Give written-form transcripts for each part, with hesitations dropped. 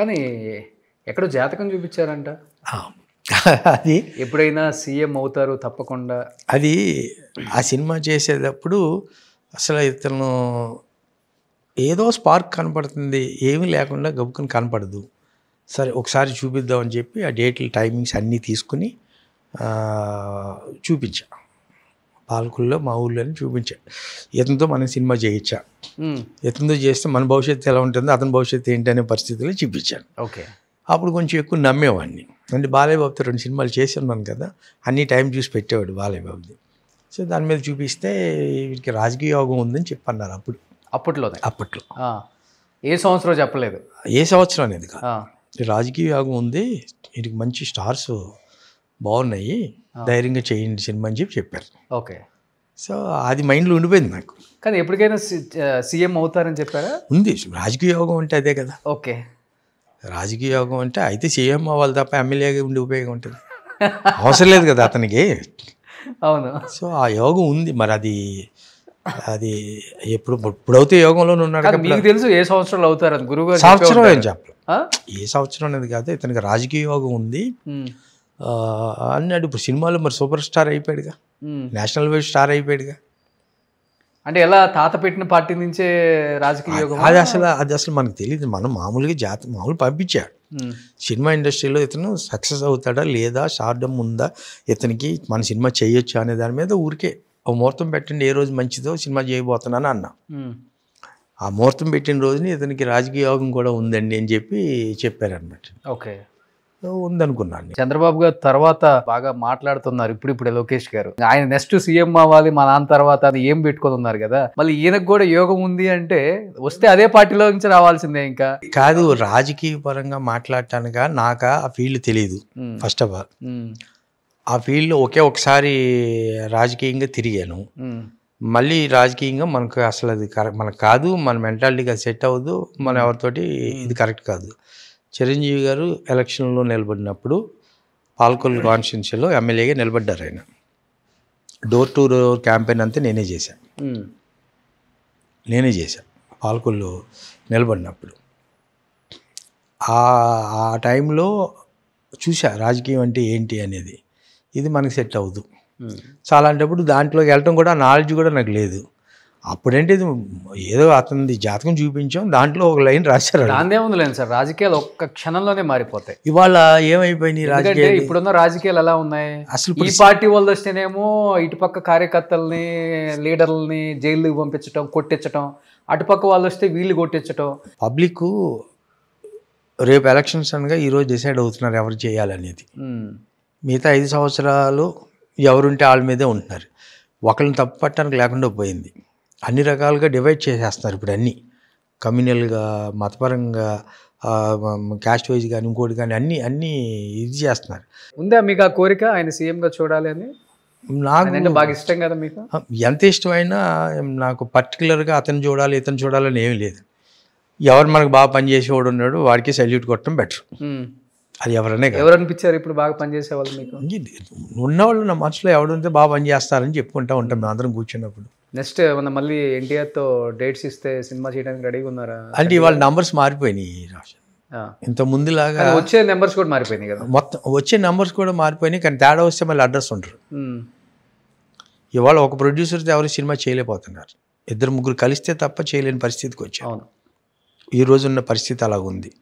కానీ ఎక్కడో జాతకం చూపించారంట. ఆ! అది ఎప్పుడైనా సీఎం అవుతారు తప్పకుండా. అది ఆ సినిమా చేసేటప్పుడు అసలు ఇతను ఏదో స్పార్క్ కనపడుతుంది. ఏమీ లేకుండా గబుక్కున కనపడదు. సరే ఒకసారి చూపిద్దామని చెప్పి ఆ డేట్లు, టైమింగ్స్ అన్నీ తీసుకుని చూపించా. పాలకుల్లో మా ఊళ్ళోనే చూపించా. ఇతనితో మనం సినిమా చేయించా. ఇతనితో చేస్తే మన భవిష్యత్తు ఎలా ఉంటుందో అతని భవిష్యత్తు ఏంటి అనే పరిస్థితుల్లో చూపించాను. ఓకే. అప్పుడు కొంచెం ఎక్కువ నమ్మేవాడిని. అంటే బాలయ్య బాబుతో 2 సినిమాలు చేసి ఉన్నాను కదా, అన్ని టైం చూసి పెట్టేవాడు బాలయ్య బాబుది. సో దాని మీద చూపిస్తే వీడికి రాజకీయ యోగం ఉందని చెప్పన్నారు అప్పట్లోనే. అప్పట్లో. ఏ సంవత్సరం చెప్పలేదు. ఏ సంవత్సరం అనేది కాదు, రాజకీయ యోగం ఉంది, వీడికి మంచి స్టార్స్ బాగున్నాయి, ధైర్యంగా చేయండి సినిమా అని చెప్పారు. ఓకే. సో అది మైండ్లో ఉండిపోయింది నాకు. కానీ ఎప్పటికైనా సీఎం అవుతారని చెప్పారా? ఉంది. రాజకీయ యోగం అంటే అదే కదా. ఓకే. రాజకీయ యోగం అంటే అయితే సీఎం అవ్వాలి తప్ప ఎమ్మెల్యేగా ఉండి ఉపయోగం ఉంటుంది. అవసరం లేదు కదా అతనికి. అవును. సో ఆ యోగం ఉంది. మరి అది ఇప్పుడైతే యోగంలోనే ఉన్నాడు. మీకు తెలుసు ఏ సంవత్సరంలో అవుతారని గురువు సంవత్సరం ఏం చెప్పలేదు. ఏ సంవత్సరం అనేది కాదు, ఇతనికి రాజకీయ యోగం ఉంది అన్నాడు. ఇప్పుడు సినిమాలో మరి సూపర్ స్టార్ అయిపోయాడుగా, నేషనల్ వైడ్ స్టార్ అయిపోయాడుగా. అంటే ఎలా తాత పెట్టిన పార్టీ నుంచే రాజకీయ యోగం? అది అసలు మనకు తెలియదు. మనం మామూలుగా మామూలు పంపించాడు. సినిమా ఇండస్ట్రీలో ఇతను సక్సెస్ అవుతాడా లేదా, స్టార్డమ్ ఉందా ఇతనికి, మన సినిమా చేయొచ్చు అనే దాని మీద ఊరికే ఒక ముహూర్తం పెట్టండి, ఏ రోజు మంచిదో సినిమా చేయబోతున్నాను అన్నా. ఆ ముహూర్తం పెట్టిన రోజుని ఇతనికి రాజకీయ యోగం కూడా ఉందండి అని చెప్పి చెప్పారనమాట. ఓకే. ఉందనుకున్నాను. చంద్రబాబు గారు తర్వాత బాగా మాట్లాడుతున్నారు ఇప్పుడు లోకేష్ గారు, ఆయన నెక్స్ట్ సీఎం అవ్వాలి మా నాన్న తర్వాత అని ఏం పెట్టుకొని ఉన్నారు కదా, మళ్ళీ ఈయనకు కూడా యోగం ఉంది అంటే వస్తే అదే పార్టీలో నుంచి రావాల్సిందే. ఇంకా కాదు, రాజకీయ పరంగా మాట్లాడటానుగా నాకు ఆ ఫీల్డ్ తెలియదు. ఫస్ట్ ఆఫ్ ఆల్ ఆ ఫీల్డ్లో ఒకసారి రాజకీయంగా తిరిగాను. మళ్ళీ రాజకీయంగా మనకు అసలు అది మనకు కాదు, మన మెంటాలిటీగా సెట్ అవ్వదు, మన ఎవరితోటి ఇది కరెక్ట్ కాదు. చిరంజీవి గారు ఎలక్షన్లో నిలబడినప్పుడు పాలకొల్లు కాన్స్టిట్యున్సీలో ఎమ్మెల్యేగా నిలబడ్డారు. ఆయన డోర్ టు డోర్ క్యాంపెయిన్ అంతా నేనే చేశాను పాలకొల్లు నిలబడినప్పుడు. ఆ టైంలో చూసా రాజకీయం అంటే ఏంటి అనేది. ఇది మనకి సెట్ అవ్వదు. సో అలాంటప్పుడు దాంట్లోకి వెళ్ళటం కూడా నాలెడ్జ్ కూడా నాకు లేదు. అప్పుడంటే ఇది ఏదో అతనిది జాతకం చూపించాం, దాంట్లో ఒక లైన్ రాశారు. దాందే ఉంది లేదు సార్, రాజకీయాలు ఒక్క క్షణంలోనే మారిపోతాయి. ఇవాళ ఏమైపోయినాయి రాజకీయాలు? ఇప్పుడున్న రాజకీయాలు ఎలా ఉన్నాయి? అసలు ఈ పార్టీ వాళ్ళు వస్తేనేమో ఇటుపక్క కార్యకర్తల్ని, లీడర్లని జైలుకి పంపించడం, కొట్టించడం, అటుపక్క వాళ్ళు వస్తే వీళ్ళు కొట్టించడం. పబ్లిక్ రేపు ఎలక్షన్స్ అనగా ఈరోజు డిసైడ్ అవుతున్నారు ఎవరు చేయాలనేది. మిగతా 5 సంవత్సరాలు ఎవరుంటే వాళ్ళ మీదే ఉంటున్నారు. ఒకరిని తప్పు పట్టడానికి లేకుండా పోయింది. అన్ని రకాలుగా డివైడ్ చేసేస్తున్నారు ఇప్పుడు. అన్నీ కమ్యూనల్గా, మతపరంగా, క్యాస్ట్ వైజ్ కానీ ఇంకోటి కానీ అన్నీ ఇది చేస్తున్నారు. ఉందా మీకు ఆ కోరిక ఆయన సీఎంగా చూడాలి అని? నాకు బాగా ఇష్టం కదా మీకు. ఎంత ఇష్టమైనా నాకు పర్టికులర్గా అతను చూడాలి ఇతను చూడాలని ఏమీ లేదు. ఎవరు మనకు బాగా పనిచేసేవాడు ఉన్నాడు వాడికి సల్యూట్ కొట్టడం బెటర్. అది ఎవరనే కాదు. ఎవరు అనిపించారు ఇప్పుడు బాగా పనిచేసే వాళ్ళు మీకు? ఉన్నవాళ్ళు నా మనసులో ఎవడుంటే బాగా పనిచేస్తారని చెప్పుకుంటూ ఉంటాం మేము అందరం కూర్చున్నప్పుడు. నెక్స్ట్ మన మళ్ళీ ఎన్టీఆర్తో డేట్స్ ఇస్తే సినిమా చేయడానికి రెడీగా ఉన్నారా? అంటే ఇవాళ నంబర్స్ మారిపోయినాయి రాషన్. ఇంత ముందులాగా వచ్చే నెంబర్స్ కూడా మారిపోయినాయి కదా. మొత్తం వచ్చే నెంబర్స్ కూడా మారిపోయినాయి. కానీ తేడా వస్తే మళ్ళీ అడ్రస్ ఉంటారు. ఇవాళ ఒక ప్రొడ్యూసర్తో ఎవరు సినిమా చేయలేకపోతున్నారు. 2-3 కలిస్తే తప్ప చేయలేని పరిస్థితికి వచ్చారు. అవును, ఈ రోజున్న పరిస్థితి అలాగుంది.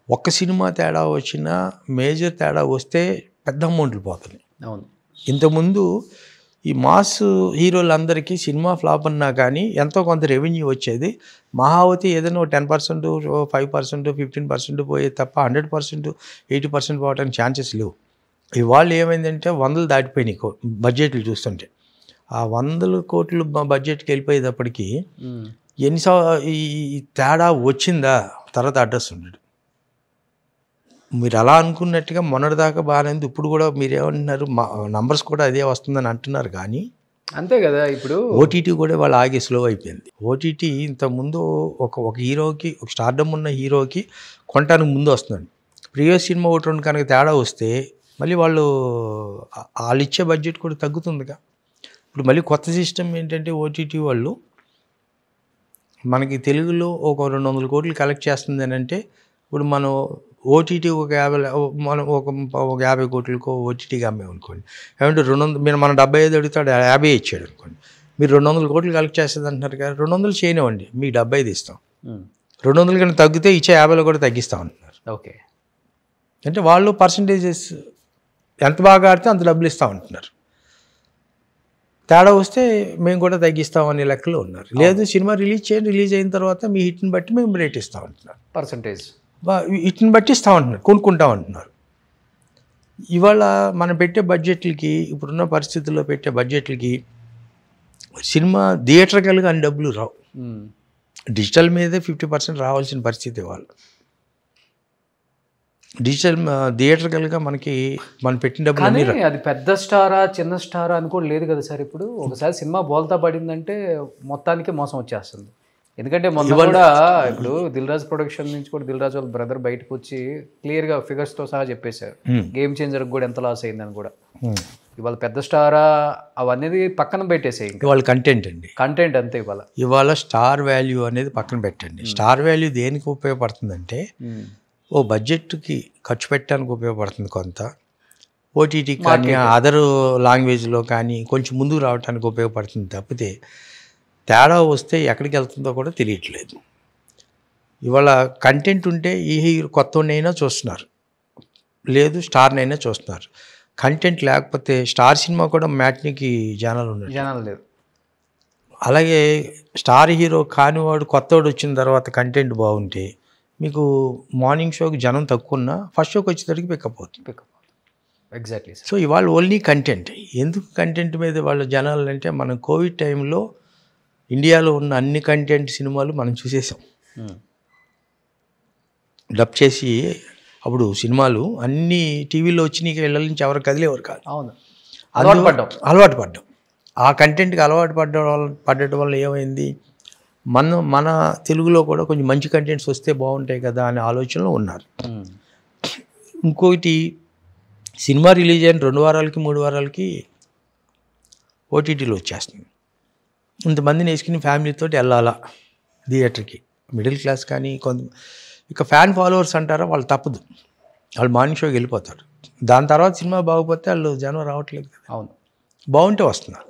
ఒక్క సినిమా తేడా వచ్చినా, మేజర్ తేడా వస్తే పెద్ద అమౌంట్లు పోతున్నాయి. అవును. ఇంతకుముందు ఈ మాస్ హీరోలందరికీ సినిమా ఫ్లాప్ అన్నా కానీ ఎంతో కొంత రెవెన్యూ వచ్చేది. మహావతి ఏదైనా 10%, 5%, 15% పోయేది తప్ప 100%, 80% పోవడానికి ఛాన్సెస్ లేవు. ఇవాళ ఏమైందంటే 100 దాటిపోయినాయి బడ్జెట్లు చూస్తుంటే. ఆ 100 కోట్లు బడ్జెట్కి వెళ్ళిపోయేటప్పటికి ఈ తేడా వచ్చిందా తర్వాత అడ్రస్ ఉండడు. మీరు అలా అనుకున్నట్టుగా మొన్నటిదాకా బాగానే ఉంది, ఇప్పుడు కూడా మీరు ఏమంటున్నారు నంబర్స్ కూడా అదే వస్తుందని అంటున్నారు. కానీ అంతే కదా. ఇప్పుడు ఓటీటీ కూడా వాళ్ళు ఆగి స్లో అయిపోయింది. ఓటీటీ ఇంతకుముందు ఒక హీరోకి, ఒక స్టార్డమ్ ఉన్న హీరోకి కొనడానికి ముందు వస్తుందండి. ప్రీవియస్ సినిమా 1-2 కనుక తేడా వస్తే మళ్ళీ వాళ్ళు ఇచ్చే బడ్జెట్ కూడా తగ్గుతుందిగా. ఇప్పుడు మళ్ళీ కొత్త సిస్టమ్ ఏంటంటే ఓటీటీ వాళ్ళు మనకి తెలుగులో ఒక 200 కోట్లు కలెక్ట్ చేస్తుంది అని అంటే ఇప్పుడు మనం ఓటీటీ ఒక 50 మనం ఒక 50 కోట్లకో ఓటీటీకి అమ్మేమనుకోండి, ఏమంటే 200 మీరు మన 75 అడుగుతాడు 50 ఇచ్చాడు అనుకోండి, మీరు 200 కోట్లు కలెక్ట్ చేస్తుంది అంటున్నారు కదా, 200 చేయనివ్వండి, మీకు 75 ఇస్తాం, 200 కన్నా తగ్గితే ఇచ్చే 50లో కూడా తగ్గిస్తాం అంటున్నారు. ఓకే, అంటే వాళ్ళు పర్సంటేజెస్ ఎంత బాగా ఆడితే అంత డబ్బులు ఇస్తాం అంటున్నారు. తేడా వస్తే మేము కూడా తగ్గిస్తాం అనే లెక్కలో ఉన్నారు. లేదు సినిమా రిలీజ్ చేయండి, రిలీజ్ అయిన తర్వాత మీ హిట్ని బట్టి మేము రేట్ ఇస్తాం అంటున్నారు, పర్సంటేజ్ హిట్ని బట్టి ఇస్తాం అంటున్నారు, కొనుక్కుంటాం అంటున్నారు. ఇవాళ మనం పెట్టే బడ్జెట్లకి, ఇప్పుడున్న పరిస్థితుల్లో పెట్టే బడ్జెట్లకి సినిమా థియేటర్కల్గా అన్ని డబ్బులు రావు. డిజిటల్ మీదే 50% రావాల్సిన పరిస్థితి ఇవాళ. డిజిటల్ థియేటర్కల్గా మనకి మనం పెట్టిన డబ్బులు కానీ అది పెద్ద స్టారా చిన్న స్టారా అని కూడా లేదు కదా సార్. ఇప్పుడు ఒకసారి సినిమా బోల్తా పడిందంటే మొత్తానికి మోసం వచ్చేస్తుంది. ఎందుకంటే మొన్న కూడా ఇప్పుడు దిల్ రాజు ప్రొడక్షన్ నుంచి కూడా దిల్ రాజు వాళ్ళ బ్రదర్ బయటకు వచ్చి క్లియర్గా ఫిగర్స్తో సహా చెప్పేశారు గేమ్ చేంజర్కి కూడా ఎంత లాస్ అయిందని కూడా. ఇవాళ పెద్ద స్టారా అవన్నీ పక్కన పెట్టేసాయి, ఇవాళ కంటెంట్ అండి, కంటెంట్ అంతే. ఇవాళ స్టార్ వాల్యూ అనేది పక్కన పెట్టండి. స్టార్ వాల్యూ దేనికి ఉపయోగపడుతుందంటే ఓ బడ్జెట్కి ఖర్చు పెట్టడానికి ఉపయోగపడుతుంది కొంత, ఓటీటీ కానీ అదర్ లాంగ్వేజ్లో కానీ కొంచెం ముందుకు రావడానికి ఉపయోగపడుతుంది తప్పితే తేడా వస్తే ఎక్కడికి వెళ్తుందో కూడా తెలియట్లేదు. ఇవాళ కంటెంట్ ఉంటే ఈ హీరో కొత్తనైనా చూస్తున్నారు, లేదు స్టార్నైనా చూస్తున్నారు. కంటెంట్ లేకపోతే స్టార్ సినిమా కూడా మ్యాట్నీకి జనాలు లేదు. అలాగే స్టార్ హీరో కానివాడు కొత్తవాడు వచ్చిన తర్వాత కంటెంట్ బాగుంటే మీకు మార్నింగ్ షోకి జనం తక్కువ ఉన్నా ఫస్ట్ షోకి వచ్చేసరికి పికప్ అవుతుంది. ఎగ్జాక్ట్లీ. సో ఇవాళ ఓన్లీ కంటెంట్. ఎందుకు కంటెంట్ మీద వాళ్ళ జనాలు అంటే, మనం కోవిడ్ టైంలో ఇండియాలో ఉన్న అన్ని కంటెంట్ సినిమాలు మనం చూసేసాం. డబ్ చేసి అప్పుడు సినిమాలు అన్ని టీవీలో వచ్చి నీకు ఇళ్ళ నుంచి ఎవరు కదిలేవారు కాదు. అవును, అలవాటు పడ్డాం. ఆ కంటెంట్కి అలవాటు పడ్డటం వల్ల ఏమైంది, మన తెలుగులో కూడా కొంచెం మంచి కంటెంట్స్ వస్తే బాగుంటాయి కదా అనే ఆలోచనలో ఉన్నారు. ఇంకొకటి, సినిమా రిలీజ్ అయిన 2 వారాలకి 3 వారాలకి ఓటీటీలో వచ్చేస్తుంది. ఇంతమందిని వేసుకుని ఫ్యామిలీతో వెళ్ళాలా థియేటర్కి, మిడిల్ క్లాస్ కానీ కొంత ఇక ఫ్యాన్ ఫాలోవర్స్ అంటారా, వాళ్ళు తప్పదు, వాళ్ళు మార్నింగ్ షోకి వెళ్ళిపోతారు. దాని తర్వాత సినిమా బాగోపోతే వాళ్ళు జనం రావట్లేదు కదా. అవును, బాగుంటే వస్తున్నారు.